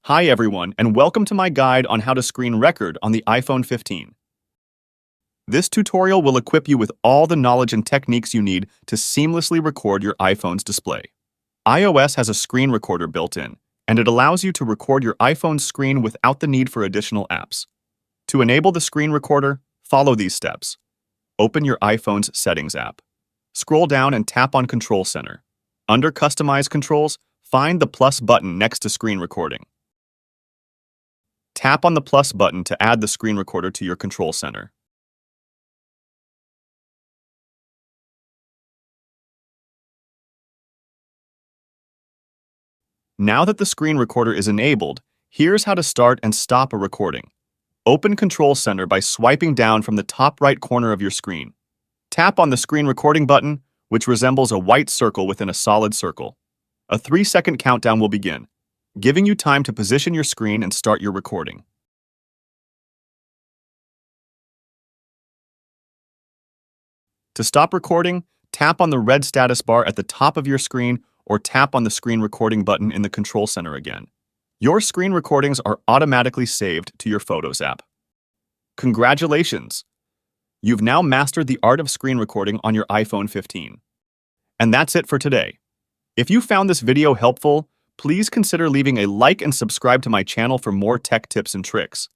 Hi everyone, and welcome to my guide on how to screen record on the iPhone 15. This tutorial will equip you with all the knowledge and techniques you need to seamlessly record your iPhone's display. iOS has a screen recorder built in, and it allows you to record your iPhone's screen without the need for additional apps. To enable the screen recorder, follow these steps. Open your iPhone's Settings app. Scroll down and tap on Control Center. Under Customize Controls, find the plus button next to Screen Recording. Tap on the plus button to add the screen recorder to your control center. Now that the screen recorder is enabled, here's how to start and stop a recording. Open Control Center by swiping down from the top right corner of your screen. Tap on the screen recording button, which resembles a white circle within a solid circle. A 3-second countdown will begin, giving you time to position your screen and start your recording. To stop recording, tap on the red status bar at the top of your screen or tap on the screen recording button in the control center again. Your screen recordings are automatically saved to your Photos app. Congratulations! You've now mastered the art of screen recording on your iPhone 15. And that's it for today. If you found this video helpful, please consider leaving a like and subscribe to my channel for more tech tips and tricks.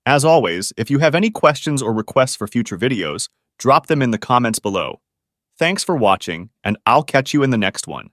As always, if you have any questions or requests for future videos, drop them in the comments below. Thanks for watching, and I'll catch you in the next one.